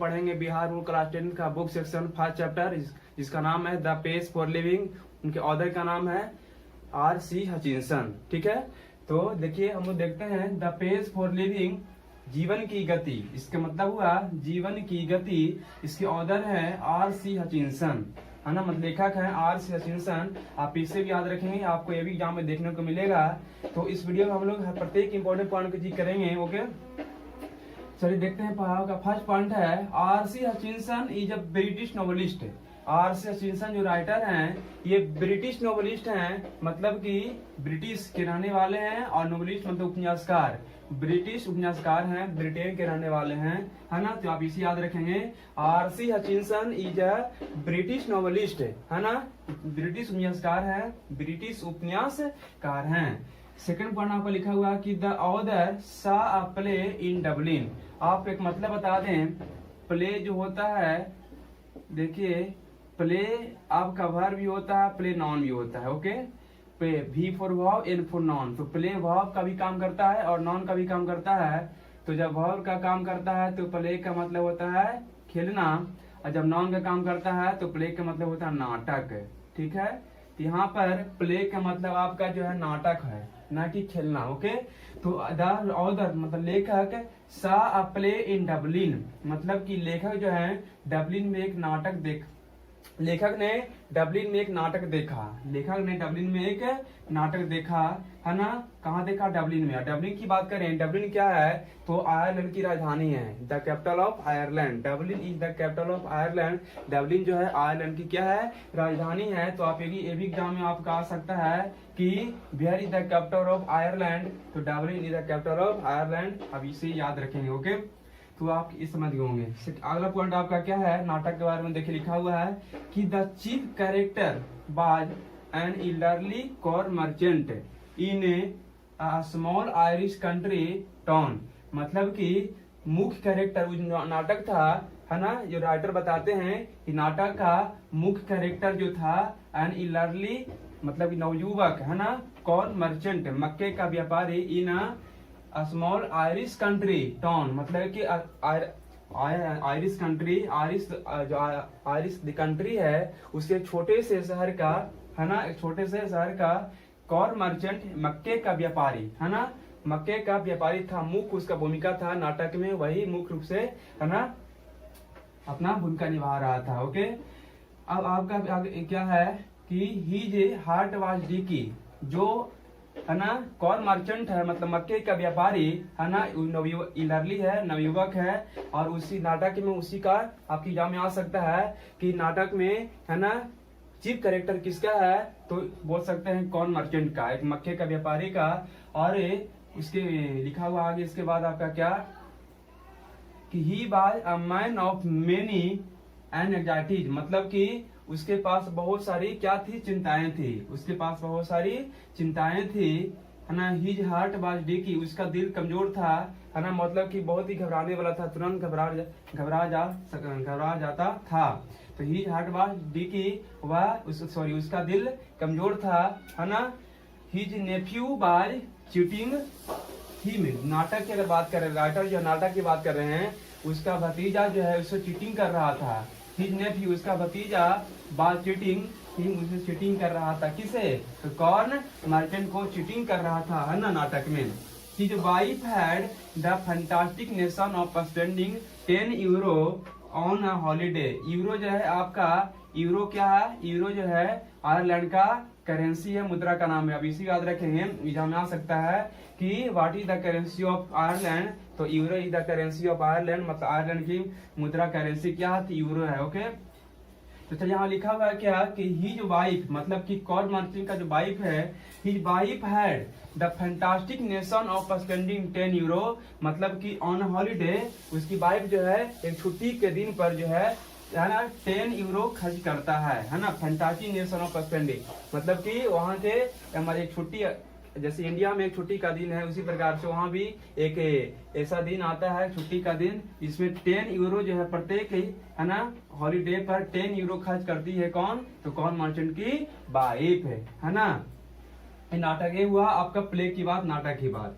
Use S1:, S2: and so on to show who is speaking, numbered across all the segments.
S1: पढ़ेंगे Bihar rule class 10 का book section first chapter, जिसका नाम है द पेज फॉर लिविंग। उनके ऑथर का नाम है R.C. हचिंसन। ठीक है, तो देखिए हम लोग देखते हैं द पेज फॉर लिविंग, जीवन की गति, इसका मतलब हुआ जीवन की गति। इसके ऑथर है R.C. हचिंसन, है ना, मतलब लेखक है R.C. हचिंसन। आप इसे भी याद रखेंगे, आपको ये भी एग्जाम में देखने को मिलेगा। तो इस वीडियो में हम लोग प्रत्येक इंपॉर्टेंट पॉइंट को जी करेंगे। ओके, चलिए देखते हैं। का फर्स्ट पॉइंट है R.C. Hutchinson is a British novelist. R.C. Hutchinson जो राइटर हैं ये ब्रिटिश नॉवेलिस्ट हैं, मतलब कि ब्रिटिश के रहने वाले हैं, और नॉवेलिस्ट मतलब उपन्यासकार, ब्रिटिश उपन्यासकार हैं, ब्रिटेन के रहने वाले हैं, है ना। तो आप इसे याद रखेंगे, R.C. Hutchinson is a British novelist, है ना, ब्रिटिश उपन्यासकार है, ब्रिटिश उपन्यासकार हैं। सेकंड पॉइंट आपको लिखा हुआ कि द ऑथर सा अ प्ले इन डबलिन। आप एक मतलब बता दें, प्ले जो होता है, देखिए प्ले आपका वर्ब भी होता है, प्ले नाउन भी होता है। Okay, V for verb, N for noun. तो प्ले वर्ब का भी काम करता है और नाउन का भी काम करता है। तो जब वर्ब का काम करता है तो प्ले का मतलब होता है खेलना, और जब नाउन का काम करता है तो प्ले का मतलब होता है नाटक। ठीक है, तो यहाँ पर प्ले का मतलब आपका जो है नाटक है, ना कि खेलना। ओके, तो द ऑथर मतलब लेखक सा अ प्ले इन डबलिन, मतलब कि लेखक जो है डबलिन में एक नाटक लेखक ने डबलिन में एक नाटक देखा, लेखक ने डबलिन में एक नाटक देखा, है ना। कहाँ देखा? डबलिन में। डबलिन की बात करें, डबलिन क्या है? तो आयरलैंड की राजधानी है, the capital of Ireland. Dublin is the capital of Ireland. Dublin जो है आयरलैंड की क्या है? राजधानी है। तो आप ये भी एग्जाम में आपका आ सकता है कि where is the capital of Ireland, तो Dublin is the capital of Ireland. अब इसे याद रखेंगे। ओके, तो आप इस समझ गए होंगे। अगला पॉइंट आपका क्या है? नाटक के बारे में देखिए, लिखा हुआ है कि the chief character was an elderly corn merchant in a small Irish country town. मतलब कि मुख्य कैरेक्टर नाटक था, है ना, जो राइटर बताते हैं कि नाटक का मुख्य कैरेक्टर जो था एन एल्डरली मतलब नवयुवक, है ना, कॉर मर्चेंट मक्के का व्यापारी, in small Irish country town, मतलब कि आयरिश कंट्री, जो आयरिश कंट्री है उसके छोटे से शहर का, है ना, एक छोटे से शहर का कॉर मर्चेंट मक्के का व्यापारी, है ना, मक्के का व्यापारी था। मुख्य उसका भूमिका था नाटक में, वही मुख्य रूप से, है ना, अपना भूमिका निभा रहा था। ओके, अब आपका आगे क्या है कि हीज हार्ट वाज डीकी, जो है ना कॉर मर्चेंट है, मतलब मक्के का व्यापारी, है ना, इलरली है, नवयुवक है। और उसी नाटक में उसी का आपकी एग्जाम में आ सकता है कि नाटक में, है ना, चीफ कैरेक्टर किसका है? तो बोल सकते हैं कॉर मर्चेंट का, एक मक्के का व्यापारी का। और उसके लिखा हुआ आगे इसके बाद आपका क्या कि he was a man of many and anxieties, मतलब कि उसके पास बहुत सारी क्या थी? चिंताएं थी। उसके पास बहुत सारी चिंताएं थी, है ना। हिज हार्ट वाज डीकी, उसका दिल कमजोर था, है ना, मतलब कि बहुत ही घबराने वाला था, तुरंत घबरा जाता था। तो हिज हार्ट वाज डीकी, उसका दिल कमजोर था, है ना। His Neiphiu was cheating him, नाटक की अगर बात कर रहे हैं, राइटर जो नाटक की बात कर रहे हैं, उसका भतीजा जो है उससे चीटिंग कर रहा था। हिज नेफ्यू, उसका भतीजा, वाज चीटिंग हिम, उसे चीटिंग कर रहा था। किसे? तो कॉर्न मर्चेंट को चीटिंग कर रहा था, है ना, नाटक में। His wife had the fantastic nation of spending 10 euro on a holiday. Euro जो है आपका, यूरो क्या है? यूरो जो है आयरलैंड का करेंसी है, मुद्रा का नाम है। अब इसी याद रखेंगे, एग्जाम में आ सकता है कि what is the currency of Ireland, तो euro is the currency of Ireland, मतलब आयरलैंड की मुद्रा करेंसी क्या है? यूरो है। ओके, तो चलिए यहाँ लिखा हुआ है क्या कि हिज वाइफ, मतलब कि कॉर मर्चेंट का जो वाइफ है, his wife had the fantastic nation of spending 10 euro, मतलब कि ऑन हॉलीडे उसकी वाइफ जो है एक छुट्टी के दिन पर जो है ना 10 यूरो खर्च करता है ना। फैंटास्टिक नेशन ऑफ स्पेंडिंग, मतलब कि वहाँ के हमारी एक छुट्टी, जैसे इंडिया में एक छुट्टी का दिन है, उसी प्रकार से वहाँ भी एक ऐसा दिन आता है छुट्टी का दिन, जिसमें 10 यूरो जो है प्रत्येक, है ना, हॉलीडे पर 10 यूरो खर्च करती है। कौन? तो कॉर मर्चेंट की वाइफ है ना। नाटक ये हुआ आपका प्ले की बात, नाटक की बात।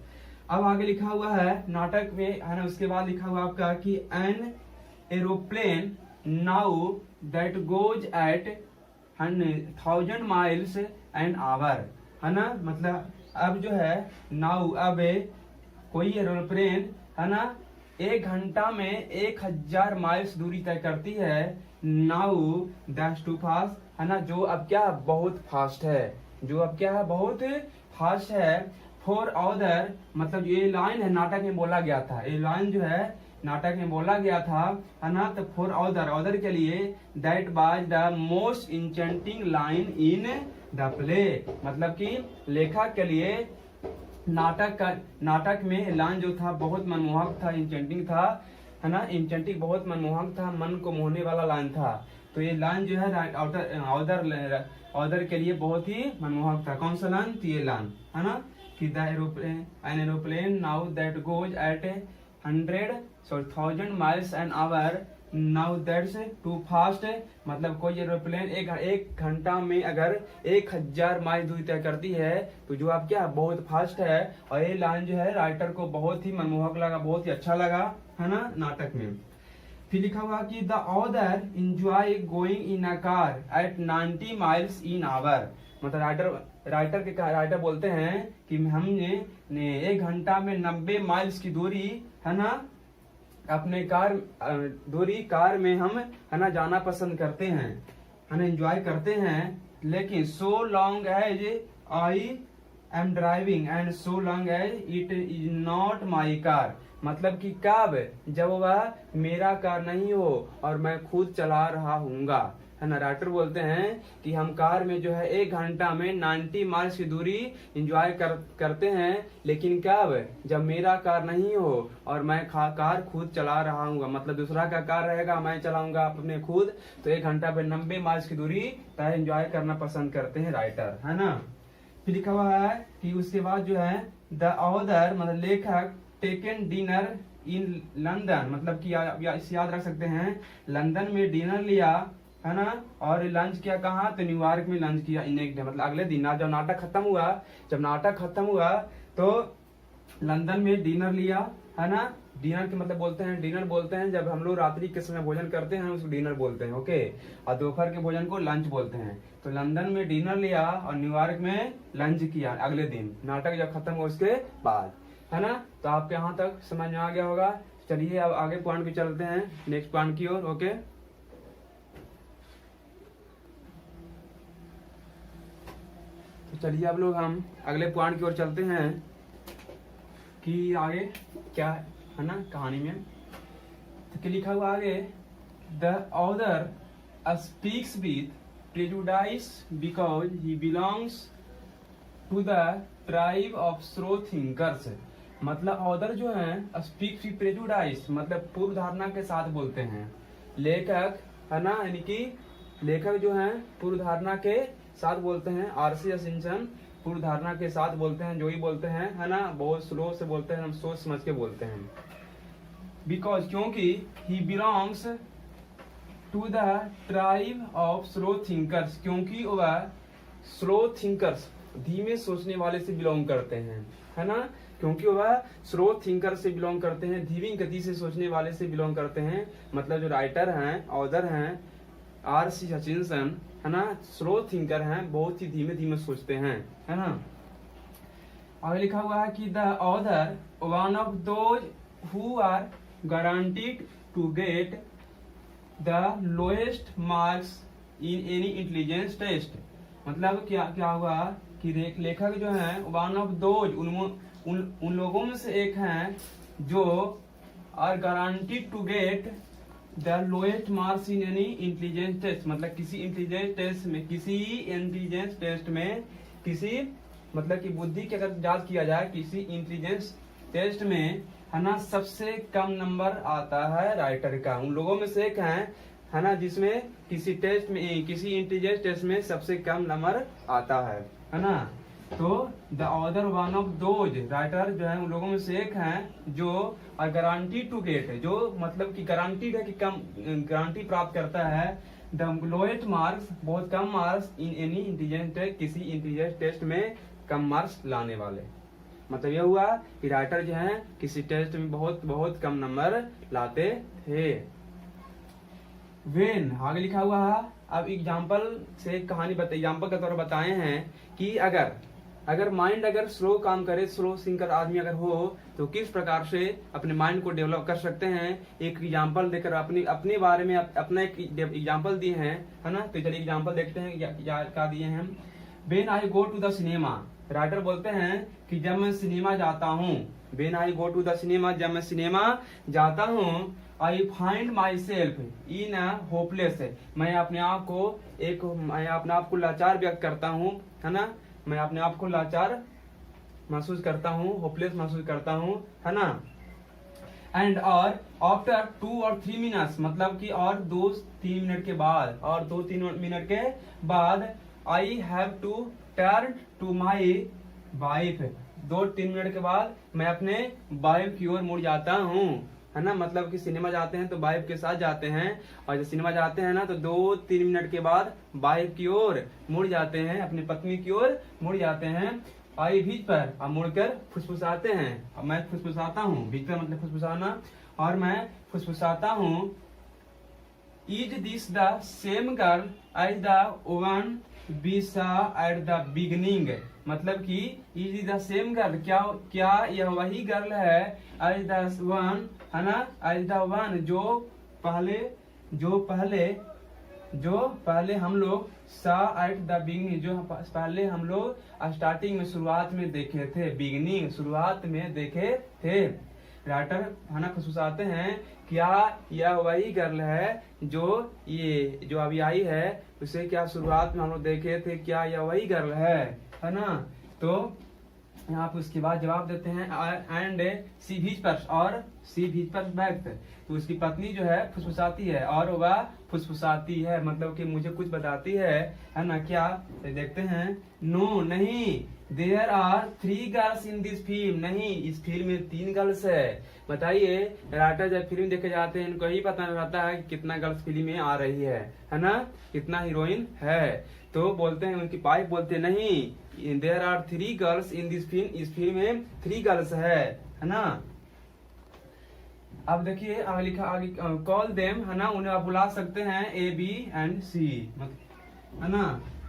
S1: अब आगे लिखा हुआ है नाटक में, है ना, उसके बाद लिखा हुआ आपका कि an aeroplane now that goes at 1000 miles an our, है ना। मतलब अब जो है नाउ, अब कोई एरोप्लेन, है ना, 1 घंटा में 1000 माइल्स दूरी तय करती है। नाउ दैट्स टू फास्ट, है ना, जो अब क्या बहुत फास्ट है, जो अब क्या है बहुत फास्ट है। फॉर अदर, मतलब ये लाइन है नाटक में बोला गया था, ये लाइन जो है नाटक में बोला गया था, है ना। तो फॉर अदर के लिए that was the most enchanting line in the play, मतलब कि लेखक के लिए नाटक में लाइन जो था बहुत मनमोहक था, इंचेंटिंग था, है ना। इंचेंटिंग बहुत मनमोहक था, मन को मोहने वाला लाइन था। तो ये लाइन जो है ऑर्डर के लिए बहुत ही मनमोहक था। कौन सा लाइन? तो ये लाइन, है ना, कि an aeroplane now that goes at 1000 miles an hour, now that's too fast, मतलब कोई एरोप्लेन एक घंटा में अगर 1000 माइल दूरी तय करती है तो जो आप क्या बहुत फास्ट है। और ये लाइन जो है राइटर को बहुत ही मनमोहक लगा, बहुत ही अच्छा लगा, है ना, नाटक में। फिर लिखा हुआ कि the author enjoy going in a car at 90 miles in hour, मतलब राइटर बोलते हैं कि हमने 1 घंटा में 90 माइल्स की दूरी, है ना, अपने कार में हम, है ना, जाना पसंद करते हैं, है ना, एंजॉय करते हैं। लेकिन so long as I am driving and so long as it is not my car, मतलब कि कब, जब वह मेरा कार नहीं हो और मैं खुद चला रहा हूँगा, है ना। राइटर बोलते हैं कि हम कार में जो है 1 घंटा में 90 माइल्स की दूरी एंजॉय करते हैं, लेकिन कब, जब मेरा कार नहीं हो और मैं कार खुद चला रहा हूँ, मतलब दूसरा का कार रहेगा, मैं चलाऊंगा अपने खुद, तो 1 घंटा में 90 माइल्स की दूरी तय एंजॉय करना पसंद करते हैं राइटर, है ना। फिर लिखा हुआ है कि उसके बाद जो है द ऑथर, मतलब लेखक, टेकन डिनर इन लंदन, मतलब कि इसे याद रख सकते हैं, लंदन में डिनर लिया, है ना, और लंच किया कहाँ? तो न्यूयॉर्क में लंच किया नेक्स्ट डे, मतलब अगले दिन। जब नाटक खत्म हुआ तो लंदन में डिनर लिया, है ना। डिनर के मतलब डिनर बोलते हैं जब हम लोग रात्रि के समय भोजन करते हैं, उसको डिनर बोलते हैं, ओके। और दोपहर के भोजन को लंच बोलते हैं। तो लंदन में डिनर लिया और न्यूयॉर्क में लंच किया अगले दिन, नाटक जब खत्म हुआ उसके बाद, है ना। तो आपके यहाँ तक समझ में आ गया होगा। चलिए अब आगे पॉइंट भी चलते हैं, नेक्स्ट पॉइंट की ओर, ओके। तो चलिए अब लोग हम अगले पॉइंट की ओर चलते हैं कि आगे क्या है ना कहानी में। तो क्या लिखा हुआ आगे? The author speaks with prejudice because he belongs to the tribe of slow thinkers, मतलब ऑथर जो है स्पीक्स विथ प्रेजुडाइस, मतलब पूर्व धारणा के साथ बोलते हैं। लेखक, है ना, यानी कि लेखक जो है पूर्व धारणा के साथ बोलते हैं। आरसी हचिंसन पूर्व धारणा के साथ बोलते हैं, जो ही बोलते हैं, है ना, बहुत स्लो से बोलते हैं, हम सोच समझ के बोलते हैं। बिकॉज, क्योंकि he belongs to the tribe of slow thinkers, क्योंकि वह स्लो थिंकर्स, धीमे सोचने वाले से बिलोंग करते हैं, है ना। क्योंकि वह स्लो थिंकर से बिलोंग करते हैं, धीमी गति से सोचने वाले से बिलोंग करते हैं। मतलब जो राइटर हैं, ऑथर हैं, आरसी हचिंसन, है ना, स्लो थिंकर हैं, बहुत ही धीमे धीमे सोचते हैं, है ना। और लिखा हुआ है कि the author one of those who are guaranteed to get the lowest marks in any intelligence test, मतलब क्या हुआ कि लेखक जो है वन ऑफ दोज, उन लोगों में से एक हैं जो are guaranteed to get the lowest marks in any intelligence test, मतलब किसी इंटेलिजेंस टेस्ट में मतलब कि बुद्धि की अगर जांच किया जाए किसी इंटेलिजेंस टेस्ट में, है ना, सबसे कम नंबर आता है राइटर का। उन लोगों में से एक है ना, जिसमें किसी इंटेलिजेंस टेस्ट में सबसे कम नंबर आता है ना। तो the author one of those, writer जो है उन लोगों में से एक हैं जो गारंटी टू गेट है, जो मतलब कि गारंटीड है कि गारंटी प्राप्त करता है द लोएस्ट मार्क्स, बहुत कम marks in any intelligence test, किसी इंटेलिजेंस टेस्ट में कम मार्क्स लाने वाले। मतलब यह हुआ कि राइटर जो है किसी टेस्ट में बहुत बहुत कम नंबर लाते थे। वेन आगे लिखा हुआ है। अब एग्जाम्पल से कहानी एग्जाम्पल के तौर पर बताए हैं कि अगर माइंड अगर स्लो काम करे, स्लो थिंकर आदमी अगर हो तो किस प्रकार से अपने माइंड को डेवलप कर सकते हैं। एक एग्जाम्पल देकर अपने बारे में अपना एक एग्जाम्पल दिए हैं, है ना। तो चलिए एग्जाम्पल देखते हैं क्या दिए हैं। When I go to the cinema, writer बोलते हैं कि जब मैं सिनेमा जाता हूँ, when I go to the cinema, जब मैं सिनेमा जाता हूँ, I find myself in hopeless, मैं अपने आप को लाचार व्यक्त करता हूँ, है ना। मैं अपने आप को लाचार महसूस करता हूँ, होपलेस महसूस करता हूँ, है ना। एंड और आफ्टर 2 or 3 मिनट्स, मतलब कि और 2-3 मिनट के बाद, और 2-3 मिनट के बाद I have to turn to my wife, 2-3 minute के बाद मैं अपने वाइफ की ओर मुड़ जाता हूँ, है ना। मतलब कि सिनेमा जाते हैं तो वाइफ के साथ जाते हैं, और जब सिनेमा जाते हैं ना तो 2-3 मिनट के बाद वाइफ की ओर मुड़ जाते हैं, अपनी पत्नी की ओर मुड़ जाते हैं। आई भीतर पर, अब मुड़कर फुसफुसाते हैं। अब मैं फुसफुसाता हूँ, भीतर मतलब फुसफुसाना, और मैं फुसफुसाता हूँ। Is this the same girl as the one we saw at the beginning, मतलब कि इज द सेम गर्ल, क्या यह वही गर्ल है, एज द वन, है ना, एज द वन जो पहले हम लोग सा एट द बिगिनिंग, जो पहले हम लोग स्टार्टिंग में शुरुआत में देखे थे, बिगिनिंग शुरुआत में देखे थे। राइटर है ना फुसफुसाते हैं, क्या यह वही गर्ल है जो अभी आई है, उसे क्या शुरुआत में हम लोग देखे थे, क्या यह वही गर्ल है ना। तो यहाँ पे उसके बाद जवाब देते हैं एंड सी भीज पर, और सी भीज पर बैक, तो उसकी पत्नी जो है फुसफुसाती है, और वह फुसफुसाती है मतलब कि मुझे कुछ बताती है ना। क्या तो देखते हैं, नो नहीं, there are 3 girls in this film, नहीं इस फिल्म में 3 गर्ल्स है। बताइए राइटर जब फिल्म देखे जाते हैं इनको यही पता नहीं रहता है कि कितना गर्ल्स फिल्म में आ रही है ना, कितना हीरोइन है। तो बोलते हैं उनकी वाइफ बोलते नहीं, there are 3 girls in this film, इस फिल्म में 3 गर्ल्स है ना। अब देखिए आगे लिखा, आगे कॉल देम, है ना, उन्हें आप बुला सकते हैं A, B and C, है ना।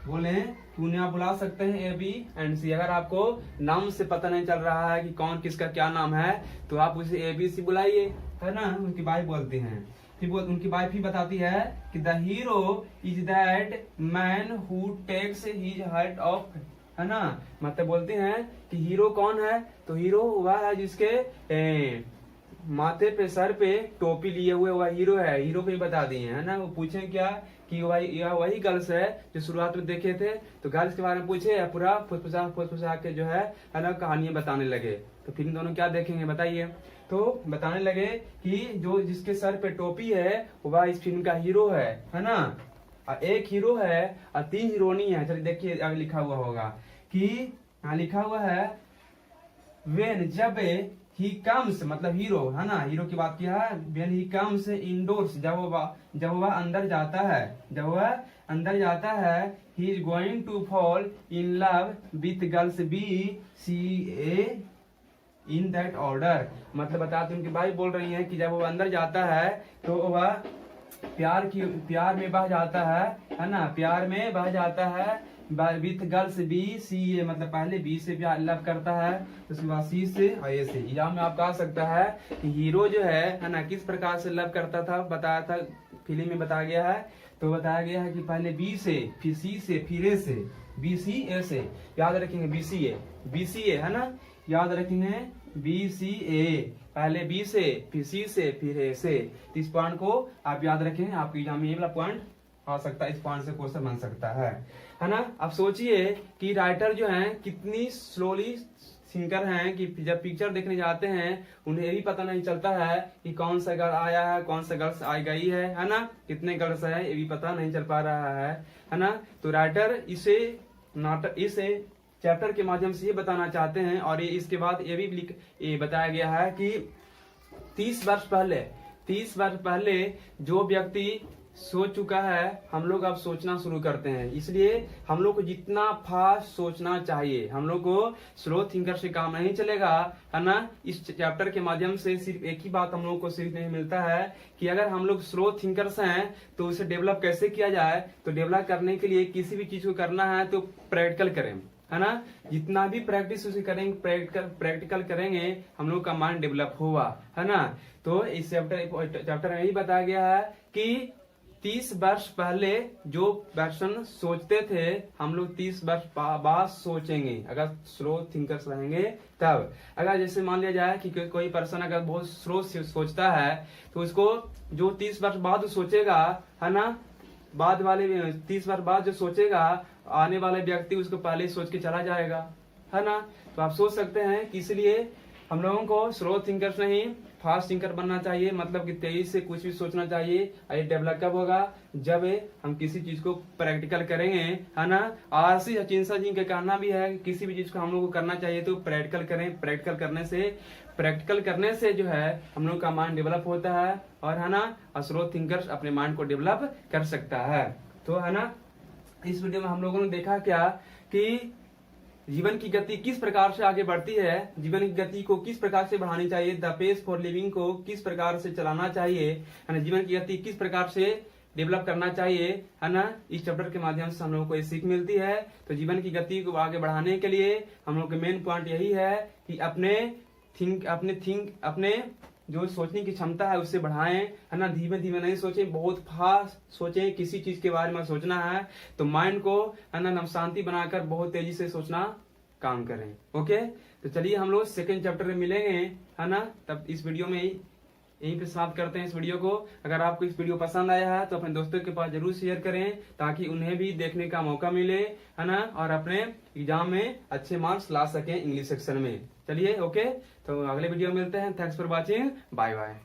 S1: बोले उन्हें आप बुला सकते हैं A, B and C। अगर आपको नाम से पता नहीं चल रहा है कि कौन किसका क्या नाम है तो आप उसे A, B, C बुलाइए, है ना। उनकी वाइफ बोलती हैं, फिर उनकी वाइफ ही बताती है कि the hero is that man who takes his head off, है ना। मतलब बोलते हैं कि हीरो कौन है, तो हीरो वह है जिसके माथे पे सर पे टोपी लिए हुए वह हीरो है, हीरो को ही बता दिए, है ना। वो पूछे क्या कि वही गर्ल्स है जो शुरुआत में देखे थे, तो गर्ल्स के बारे में पूछे, पूरा फुसफुसा के जो है ना कहानियां बताने लगे। तो फिर दोनों क्या देखेंगे बताइए। तो बताने लगे कि जो जिसके सर पे टोपी है वह इस फिल्म का हीरो है ना। एक हीरो है और 3 हीरोनी है। चलिए देखिए आगे लिखा हुआ होगा कि यहाँ लिखा हुआ है वेन, जब ही कम्स, मतलब हीरो, है ना, हीरो की बात किया है। वेन ही कम्स इंडोर्स, जब वह अंदर जाता है, he is going to fall in love with girls B, C, A in that order. मतलब बताते उनकी भाई बोल रही हैं कि जब वो अंदर जाता है तो वह प्यार में बह जाता है ना, प्यार में बह जाता है with girls B, C, A, मतलब पहले B से प्यार लव करता है, उसके बाद C से और A से। एग्जाम में आपका आ सकता है कि हीरो जो है ना किस प्रकार से लव करता था, बताया था फिल्म में बताया गया है। तो बताया गया है कि पहले B से, फिर C से, फिर A से, B, C, A से। याद रखेंगे B, C, A, है ना, याद रखेंगे B, C, A, पहले B से, फिर C से, फिर A से। इस पॉइंट को आप याद रखें, आपके एग्जाम में ये वाला पॉइंट आ सकता है, इस पॉइंट से क्वेश्चन बन सकता है ना। अब सोचिए कि राइटर जो हैं कितनी स्लोली थिंकर हैं कि जब पिक्चर देखने जाते हैं उन्हें ये भी पता नहीं चलता है कि कौन सा गर्ल आया है, कौन सा गर्ल्स आई गई है ना, कितने गर्ल्स है ये भी पता नहीं चल पा रहा है ना। तो राइटर इसे चैप्टर के माध्यम से ये बताना चाहते हैं, और ये इसके बाद ये भी बताया गया है कि 30 वर्ष पहले जो व्यक्ति सोच चुका है, हम लोग अब सोचना शुरू करते हैं। इसलिए हम लोग को जितना फास्ट सोचना चाहिए, हम लोग को स्लो थिंकर से काम नहीं चलेगा, है ना। इस चैप्टर के माध्यम से सिर्फ एक ही बात हम लोग को सीखने मिलता है कि अगर हम लोग स्लो थिंकर्स हैं तो उसे डेवलप कैसे किया जाए। तो डेवलप करने के लिए किसी भी चीज को करना है तो प्रैक्टिकल करें, है ना। जितना भी प्रैक्टिस उसे करेंगे, प्रैक्टिकल करेंगे, हम लोग का माइंड डेवलप होगा, है ना। तो इस चैप्टर में यही बताया गया है कि 30 वर्ष पहले जो पर्सन सोचते थे, हम लोग 30 वर्ष बाद सोचेंगे अगर स्लो थिंकर्स रहेंगे तब। अगर जैसे मान लिया जाए कि कोई पर्सन अगर बहुत स्लो सोचता है तो उसको जो 30 वर्ष बाद सोचेगा, है ना, बाद वाले 30 वर्ष बाद जो सोचेगा, आने वाले व्यक्ति उसको पहले सोच के चला जाएगा, है ना। तो आप सोच सकते हैं कि इसलिए हम लोगों को स्लो थिंकर्स नहीं फास्ट थिंकर बनना चाहिए, मतलब कि तेजी से कुछ भी सोचना चाहिए। ये डेवलप कब होगा, जब हम किसी चीज को प्रैक्टिकल करेंगे, है ना। आरसी हचिंसन जी का कहना भी है किसी भी चीज को हम लोग को करना चाहिए तो प्रैक्टिकल करें। प्रैक्टिकल करने से जो है हम लोग का माइंड डेवलप होता है, और है ना, स्लो थिंकर्स अपने माइंड को डेवलप कर सकता है। तो है ना, इस वीडियो में हम लोगों ने देखा क्या कि जीवन की गति किस प्रकार से आगे बढ़ती है, जीवन की गति को किस प्रकार से बढ़ानी चाहिए, द पेस फॉर लिविंग को किस प्रकार से चलाना चाहिए, है ना, जीवन की गति किस प्रकार से डेवलप करना चाहिए, है ना। इस चैप्टर के माध्यम से हम लोगों को ये सीख मिलती है। तो जीवन की गति को आगे बढ़ाने के लिए हम लोग के मेन पॉइंट यही है कि अपने जो सोचने की क्षमता है उससे बढ़ाएं, है ना। धीमे धीमे नहीं सोचें, बहुत फास्ट सोचें। किसी चीज के बारे में सोचना है तो माइंड को, है ना, शांति बनाकर बहुत तेजी से सोचना काम करें। ओके, तो चलिए हम लोग सेकंड चैप्टर में मिलेंगे, है ना। तब इस वीडियो में यहीं पे समाप्त करते हैं इस वीडियो को। अगर आपको इस वीडियो पसंद आया है तो अपने दोस्तों के पास जरूर शेयर करें ताकि उन्हें भी देखने का मौका मिले, है ना, और अपने एग्जाम में अच्छे मार्क्स ला सकें इंग्लिश सेक्शन में। चलिए ओके, तो अगले वीडियो में मिलते हैं। Thanks for watching, bye bye.